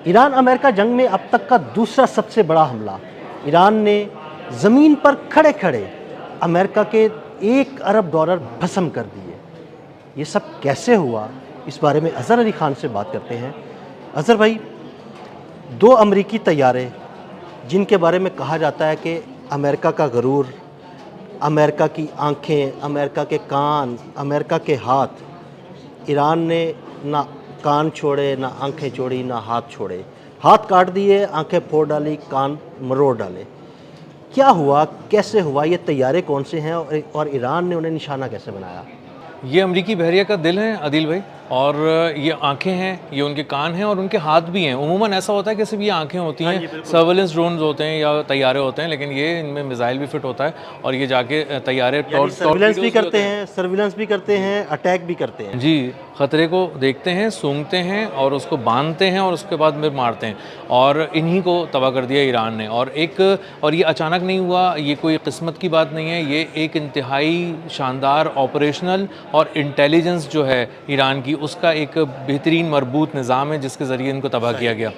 Iran America जंग में अब तक का दूसरा सबसे बड़ा हमला। ईरान ने ज़मीन पर खड़े खड़े अमेरिका के $1 अरब भस्म कर दिए। ये सब कैसे हुआ, इस बारे में अज़हर अली ख़ान से बात करते हैं। अज़हर भाई, 2 अमरीकी तैयारे जिनके बारे में कहा जाता है कि अमेरिका का गरूर, अमेरिका की आँखें, अमेरिका के कान, अमेरिका के हाथ, ईरान ने ना कान छोड़े, ना आंखें छोड़ी, ना हाथ छोड़े। हाथ काट दिए, आंखें फोड़ डाली, कान मरोड़ डाले। क्या हुआ, कैसे हुआ, ये तैयारे कौन से हैं और ईरान ने उन्हें निशाना कैसे बनाया? ये अमरीकी बहरिया का दिल है आदिल भाई, और ये आंखें हैं, ये उनके कान हैं और उनके हाथ भी हैं। उमूमन ऐसा होता है कि सिर्फ ये आंखें होती हैं, सर्वेलेंस ड्रोन होते हैं या तैयारे होते हैं, लेकिन ये इनमें मिसाइल भी फिट होता है और ये जाके तैयारे सर्विलेंस भी करते हैं, सर्विलेंस भी करते हैं, अटैक भी करते हैं। जी, ख़तरे को देखते हैं, सूंघते हैं और उसको बांधते हैं और उसके बाद में मारते हैं, और इन्हीं को तबाह कर दिया ईरान ने। और ये अचानक नहीं हुआ, ये कोई किस्मत की बात नहीं है, ये एक इंतहाई शानदार ऑपरेशनल और इंटेलिजेंस जो है ईरान की, उसका एक बेहतरीन मरबूत निज़ाम है जिसके ज़रिए इनको तबाह किया गया।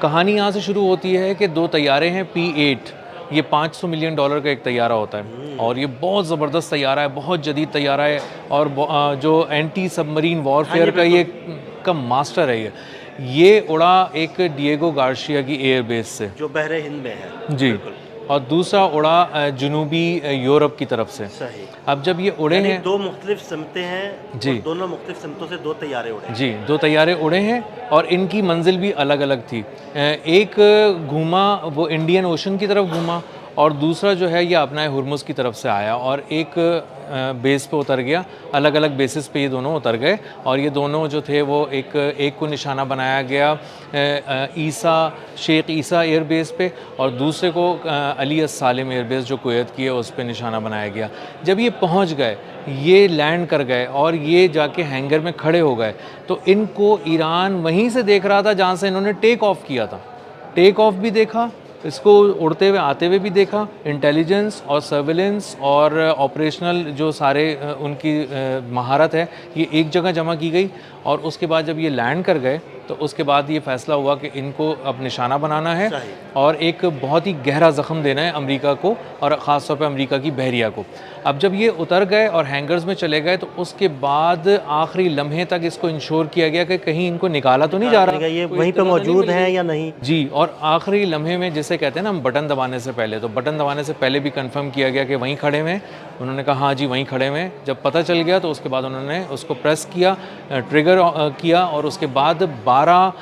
कहानी यहाँ से शुरू होती है कि 2 तैयारे हैं P-8, ये $500 मिलियन का एक तैयारा होता है और ये बहुत ज़बरदस्त तैयारा है, बहुत जदीद तैयारा है और जो एंटी सबमरीन वॉरफेयर का ये का मास्टर है। ये उड़ा एक डिएगो गार्शिया की एयरबेस से, जो बहरे हिंद में है जी, और दूसरा उड़ा जनूबी यूरोप की तरफ से। सही। अब जब ये उड़े हैं, 2 मुख्तलिफ समतें हैं जी, और दोनों मुख्तलिफ समतों से 2 तैयारे उड़े। जी, 2 तैयारे उड़े हैं और इनकी मंजिल भी अलग अलग थी। एक घूमा वो इंडियन ओशन की तरफ घूमा और दूसरा जो है ये अपना हुर्मुज़ की तरफ से आया और एक बेस पे उतर गया। अलग अलग बेसिस पे ये दोनों उतर गए और ये दोनों जो थे वो एक को निशाना बनाया गया शेख ईसा एयरबेस पे और दूसरे को अली सालिम एयरबेस जो कुवैत की है उस पे निशाना बनाया गया। जब ये पहुंच गए, ये लैंड कर गए और ये जाके हैंगर में खड़े हो गए, तो इनको ईरान वहीं से देख रहा था जहाँ से इन्होंने टेक ऑफ किया था। टेक ऑफ भी देखा, इसको उड़ते हुए आते हुए भी देखा। इंटेलिजेंस और सर्विलेंस और ऑपरेशनल जो सारे उनकी महारत है, ये एक जगह जमा की गई और उसके बाद जब ये लैंड कर गए तो उसके बाद ये फ़ैसला हुआ कि इनको अब निशाना बनाना है और एक बहुत ही गहरा ज़ख्म देना है अमेरिका को और ख़ास तौर पे अमेरिका की बहरिया को। अब जब ये उतर गए और हैंगर्स में चले गए तो उसके बाद आखिरी लम्हे तक इसको इंश्योर किया गया कि कहीं इनको निकाला तो नहीं जा रहा, ये वहीं पे मौजूद हैं या नहीं। जी, और आखिरी लम्हे में जिसे कहते हैं ना हम बटन दबाने से पहले, तो बटन दबाने से पहले भी कंफर्म किया गया कि वहीं खड़े हैं। उन्होंने कहा हाँ जी वहीं खड़े हैं। जब पता चल गया तो उसके बाद उन्होंने उसको प्रेस किया, ट्रिगर किया और उसके बाद 12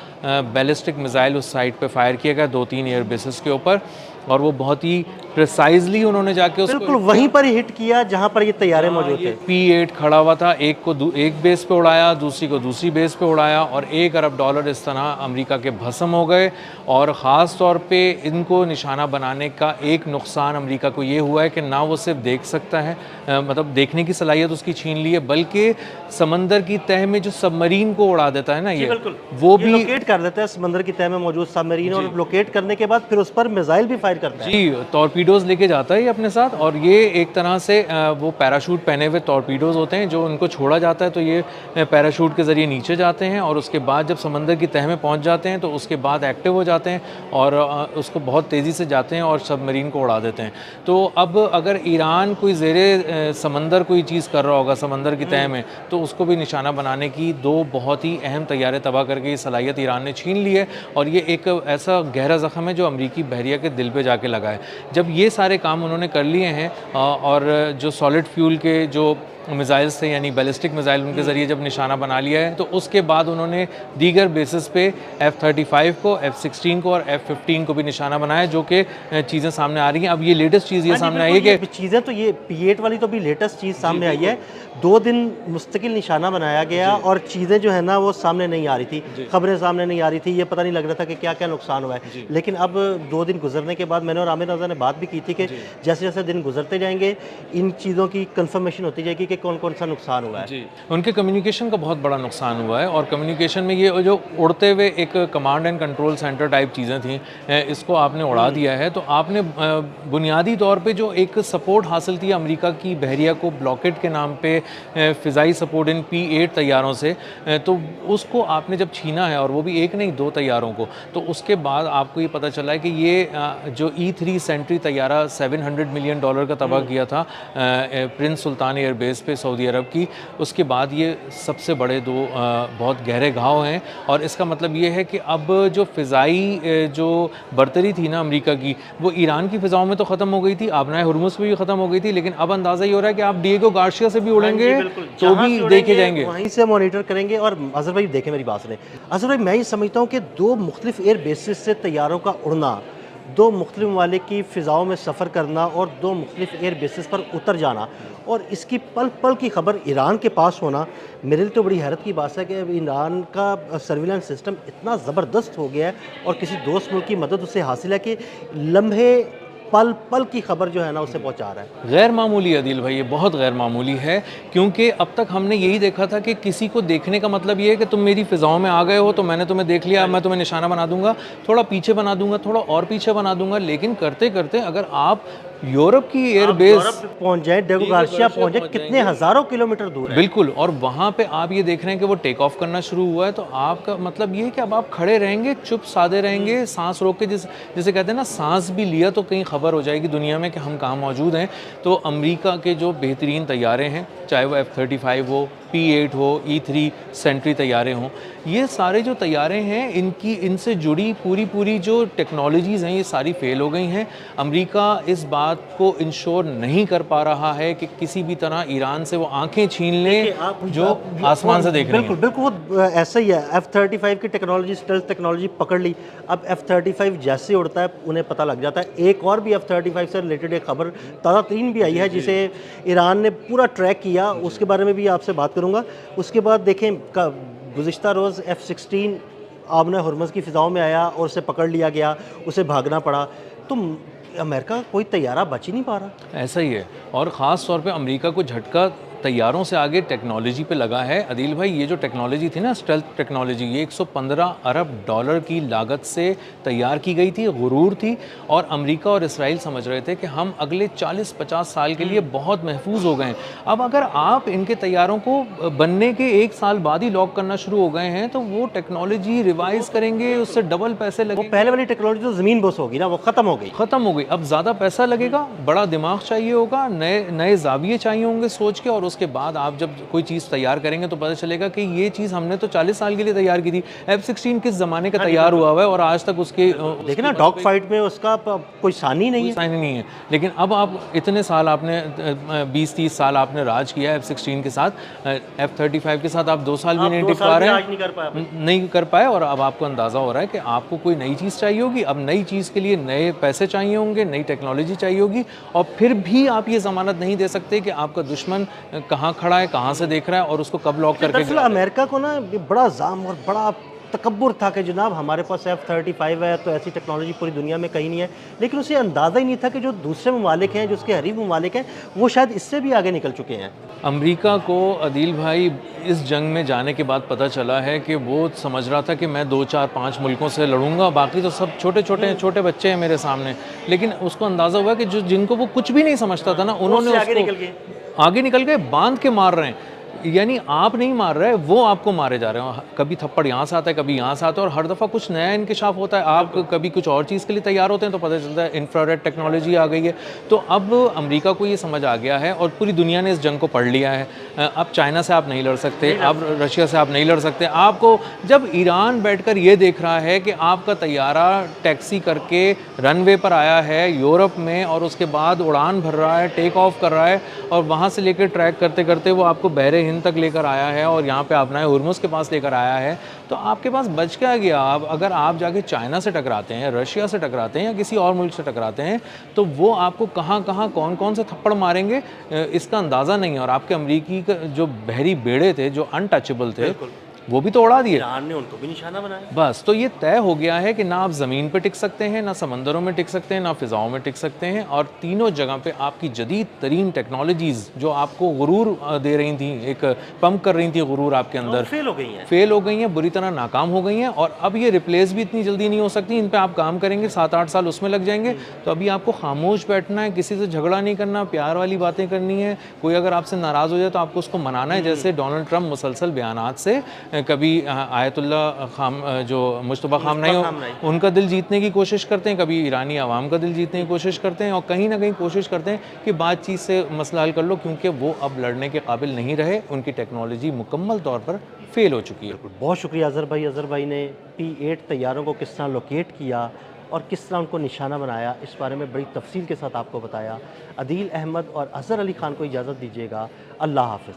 बैलिस्टिक मिसाइल उस साइट पे फायर किया गया 2-3 एयर बेसिस के ऊपर और वो बहुत ही प्रिसाइजली उन्होंने जाके उसको बिल्कुल वहीं पर ही हिट किया जहां पर ये तैयारे मौजूद थे। P-8 खड़ा हुआ था, एक को एक बेस पे उड़ाया, दूसरी को दूसरी बेस पे उड़ाया और $1 अरब इस तरह अमेरिका के भस्म हो गए। और ख़ास तौर पे इनको निशाना बनाने का एक नुकसान अमेरिका को ये हुआ है कि ना वो सिर्फ देख सकता है, मतलब देखने की सलाहियत उसकी छीन ली है, बल्कि समंदर की तह में जो सबमरीन को उड़ा देता है ना, ये वो भी लोकेट कर देता है समंदर की तह में मौजूद सबमरीन और लोकेट करने के बाद फिर उस पर मिसाइल भी फायर करता है। जी, टॉर्पीडोज़ लेके जाता है ये अपने साथ और ये एक तरह से वो पैराशूट पहने हुए टॉर्पीडोज़ होते हैं जो उनको छोड़ा जाता है, तो ये पैराशूट के ज़रिए नीचे जाते हैं और उसके बाद जब समंदर की तह में पहुंच जाते हैं तो उसके बाद एक्टिव हो जाते हैं और उसको बहुत तेज़ी से जाते हैं और सबमरीन को उड़ा देते हैं। तो अब अगर ईरान कोई ज़ेरे समंदर कोई चीज़ कर रहा होगा समंदर की तह में, तो उसको भी निशाना बनाने की 2 बहुत ही अहम तैयारे तबाह करके ये सलाहियत ईरान ने छीन ली है और ये एक ऐसा गहरा ज़ख्म है जो अमरीकी बहरिया के दिल पे जाके लगा है। जब ये सारे काम उन्होंने कर लिए हैं और जो सॉलिड फ्यूल के जो मिसाइल्स थे यानी बैलिस्टिक मिसाइल उनके ज़रिए जब निशाना बना लिया है, तो उसके बाद उन्होंने दीगर बेसिस पे F-35 को, F-16 को और F-15 को भी निशाना बनाया, जो कि चीज़ें सामने आ रही हैं। अब ये लेटेस्ट चीज़ ये सामने आई है कि चीज़ें तो ये P-8 वाली तो भी लेटेस्ट चीज़ सामने आई है। 2 दिन मुस्तकिल निशाना बनाया गया और चीज़ें जो है ना वो सामने नहीं आ रही थी, खबरें सामने नहीं आ रही थी, ये पता नहीं लग रहा था कि क्या क्या नुकसान हुआ है। लेकिन अब 2 दिन गुजरने के बाद मैंने और आमिर रज़ा ने बात भी की थी कि जैसे जैसे दिन गुजरते जाएंगे इन चीज़ों की कंफर्मेशन होती जाएगी कि कौन कौन सा नुकसान हुआ है। जी, उनके कम्युनिकेशन का बहुत बड़ा नुकसान हुआ है और कम्युनिकेशन में ये जो उड़ते हुए एक command and control centre type चीज़ें थी, इसको आपने उड़ा दिया है, तो आपने बुनियादी तौर पे जो एक सपोर्ट हासिल थी अमेरिका की बहरिया को ब्लॉकेट के नाम पे फ़िज़ाई सपोर्ट इन P-8 तैयारों से, तो उसको आपने जब छीना है, और वो भी एक नहीं 2 तैयारों को, तो उसके बाद आपको ये पता चला है कि ये जो E-3 सेंट्री तैयारा $700 मिलियन का तबाह किया था प्रिंस सुल्तान एयरबेस पे सऊदी अरब की, उसके बाद ये सबसे बड़े 2 बहुत गहरे घाव हैं। और इसका मतलब ये है कि अब जो फ़िज़ाई जो बर्तरी थी ना अमेरिका की, वो ईरान की फ़िज़ाओं में तो ख़त्म हो गई थी, आबनाए हुर्मुज़ पे भी ख़त्म हो गई थी, लेकिन अब अंदाज़ा ये हो रहा है कि आप डिएगो गार्सिया से भी उड़ेंगे तो भी देखे जाएंगे, वहीं से मॉनिटर करेंगे। और अजहर भाई देखें मेरी बात सुने, अजहर भाई मैं ये समझता हूँ कि 2 मुख्तलिफ एयर बेसिस से तैयारों का उड़ना, 2 मुख्तलिफ ममालिक की फ़िज़ाओं में सफ़र करना और 2 मुख्तलिफ एयर बेसिस पर उतर जाना, और इसकी पल पल की खबर ईरान के पास होना, मेरे लिए तो बड़ी हैरत की बात है कि ईरान का सर्विलेंस सिस्टम इतना ज़बरदस्त हो गया है और किसी दोस्त मुल्क की मदद उससे हासिल है कि लम्हे पल पल की खबर जो है ना उसे पहुंचा रहा है। गैर मामूली अदील भाई, ये बहुत गैर मामूली है, क्योंकि अब तक हमने यही देखा था कि किसी को देखने का मतलब ये है कि तुम मेरी फ़िज़ाओं में आ गए हो तो मैंने तुम्हें देख लिया, मैं तुम्हें निशाना बना दूंगा, थोड़ा पीछे बना दूंगा, थोड़ा और पीछे बना दूंगा। लेकिन करते करते अगर आप यूरोप की एयरबेस पहुंच जाए, डिएगो गार्सिया पहुंच जाए, कितने हज़ारों किलोमीटर दूर है। बिल्कुल, और वहाँ पे आप ये देख रहे हैं कि वो टेक ऑफ करना शुरू हुआ है, तो आपका मतलब ये है कि अब आप खड़े रहेंगे, चुप साधे रहेंगे, सांस रोक के, जिसे कहते हैं ना, सांस भी लिया तो कहीं खबर हो जाएगी दुनिया में कि हम कहाँ मौजूद हैं। तो अमेरिका के जो बेहतरीन तैयारे हैं, चाहे वो F-35 हो, P-8 हो, E-3 सेंट्री तैयारे हों, ये सारे जो तैयारे हैं इनसे जुड़ी पूरी जो टेक्नोलॉजीज़ हैं ये सारी फेल हो गई हैं। अमेरिका इस बात को इंश्योर नहीं कर पा रहा है कि किसी भी तरह ईरान से वो आंखें छीन लें जो आसमान से देख रही हैं। बिल्कुल वो ऐसा ही है। F-35 की टेक्नोलॉजी, स्टेल्थ टेक्नोलॉजी पकड़ ली, अब F-35 जैसे उड़ता है उन्हें पता लग जाता है। एक और भी F-35 से रिलेटेड एक खबर ताज़ा तरीन भी आई है जिसे ईरान ने पूरा ट्रैक किया, उसके बारे में भी आपसे बात करूँगा। उसके बाद देखें गुज़िश्ता रोज़ F-16 आबना हुर्मुज़ की फ़िज़ाओं में आया और उसे पकड़ लिया गया, उसे भागना पड़ा। तो अमेरिका कोई तैयारा बच ही नहीं पा रहा। ऐसा ही है, और ख़ास तौर पे अमेरिका को झटका तैयारों से आगे टेक्नोलॉजी पे लगा है। अदील भाई, ये जो टेक्नोलॉजी थी ना, स्टेल्थ टेक्नोलॉजी, ये $115 अरब की लागत से तैयार की गई थी, गुरूर थी, और अमेरिका और इसराइल समझ रहे थे कि हम अगले 40-50 साल के लिए बहुत महफूज हो गए हैं। अब अगर आप इनके तैयारों को बनने के 1 साल बाद ही लॉक करना शुरू हो गए हैं, तो वो टेक्नोलॉजी रिवाइज़ करेंगे, उससे डबल पैसे लगेंगे। वो पहले वाली टेक्नोलॉजी तो ज़मीन बोस होगी ना, वो ख़त्म हो गई। अब ज़्यादा पैसा लगेगा, बड़ा दिमाग चाहिए होगा, नए ज़ाविये चाहिए होंगे सोच के, और उसके बाद आप जब कोई चीज़ तैयार करेंगे तो पता चलेगा कि ये चीज़ हमने तो 40 साल के लिए तैयार की थी। F-16 किस ज़माने का तैयार हुआ हुआ है, और आज तक उसके देखिए ना, डॉग फाइट में उसका कोई सानी नहीं है। लेकिन अब आप इतने साल आपने 20-30 साल आपने राज किया F-16 के साथ, F-35 के साथ आप 2 साल भी नहीं टिक पा रहे हैं, नहीं कर पाए, और अब आपको अंदाज़ा हो रहा है कि आपको कोई नई चीज़ चाहिए होगी। अब नई चीज़ के लिए नए पैसे चाहिए होंगे, नई टेक्नोलॉजी चाहिए होगी, और फिर भी आप ये ज़मानत नहीं दे सकते कि आपका दुश्मन कहाँ खड़ा है, कहाँ से देख रहा है, और उसको कब लॉक करके। दरअसल अमेरिका को ना बड़ा जाम और बड़ा तकब्बुर था कि जनाब हमारे पास F-35 है तो ऐसी टेक्नोलॉजी पूरी दुनिया में कहीं नहीं है, लेकिन उसे अंदाज़ा ही नहीं था कि जो दूसरे ममालिक हैं, जो उसके हरीफ ममालिक हैं, वो शायद इससे भी आगे निकल चुके हैं। अमेरिका को अदील भाई इस जंग में जाने के बाद पता चला है कि वो समझ रहा था कि मैं 2-4-5 मुल्कों से लड़ूंगा, बाकी तो सब छोटे बच्चे हैं मेरे सामने। लेकिन उसको अंदाज़ा हुआ कि जिनको वो कुछ भी नहीं समझता था ना, उन्होंने आगे निकल गए, बांध के मार रहे हैं। यानी आप नहीं मार रहे, वो आपको मारे जा रहे हैं। कभी थप्पड़ यहाँ से आता है, कभी यहाँ से आता है, और हर दफ़ा कुछ नया इंकिशाफ होता है। आप कभी कुछ और चीज़ के लिए तैयार होते हैं तो पता चलता है इंफ्रारेड टेक्नोलॉजी आ गई है। तो अब अमेरिका को ये समझ आ गया है, और पूरी दुनिया ने इस जंग को पढ़ लिया है। अब चाइना से आप नहीं लड़ सकते, अब रशिया से आप नहीं लड़ सकते। आपको जब ईरान बैठकर ये देख रहा है कि आपका तैयारा टैक्सी करके रनवे पर आया है यूरोप में, और उसके बाद उड़ान भर रहा है, टेक ऑफ कर रहा है, और वहाँ से लेकर ट्रैक करते करते वो आपको बहरे हिंद तक लेकर आया है, और यहाँ पे आबनाए हुर्मुज़ के पास लेकर आया है, तो आपके पास बच क्या गया। अब अगर आप जाके चाइना से टकराते हैं, रशिया से टकराते हैं, या किसी और मुल्क से टकराते हैं, तो वो आपको कहाँ कौन से थप्पड़ मारेंगे इसका अंदाज़ा नहीं है। और आपके अमेरिकी जो बहरी बेड़े थे, जो अनटचेबल थे, वो भी तो उड़ा दिए। ईरान ने उनको भी निशाना बनाया। बस तो ये तय हो गया है कि ना आप ज़मीन पे टिक सकते हैं, ना समंदरों में टिक सकते हैं, ना फ़िज़ाओं में टिक सकते हैं, और तीनों जगह पे आपकी जदीद तरीन टेक्नोलॉजीज़ जो आपको गुरूर दे रही थी, एक पंप कर रही थी गुरूर आपके अंदर, फेल हो गई हैं। फेल हो गई हैं, बुरी तरह नाकाम हो गई हैं, और अब ये रिप्लेस भी इतनी जल्दी नहीं हो सकती। इन पे आप काम करेंगे, 7-8 साल उसमें लग जाएंगे। तो अभी आपको खामोश बैठना है, किसी से झगड़ा नहीं करना, प्यार वाली बातें करनी है। कोई अगर आपसे नाराज़ हो जाए तो आपको उसको मनाना है, जैसे डोनाल्ड ट्रंप मुसलसल बयानात से कभी आयतुल्ला जो मुस्तफा खामनेई उनका दिल जीतने की कोशिश करते हैं, कभी ईरानी आवाम का दिल जीतने की कोशिश करते हैं, और कहीं ना कहीं कोशिश करते हैं कि बातचीत से मसला हल कर लो, क्योंकि वो अब लड़ने के काबिल नहीं रहे, उनकी टेक्नोलॉजी मुकम्मल तौर पर फेल हो चुकी है। बहुत शुक्रिया अज़हर भाई। अज़हर भाई ने P-8 तैयारों को किस तरह लोकेट किया और किस तरह उनको निशाना बनाया, इस बारे में बड़ी तफसील के साथ आपको बताया। अदील अहमद और अज़हर अली ख़ान को इजाज़त दीजिएगा। अल्लाह हाफ़िज़।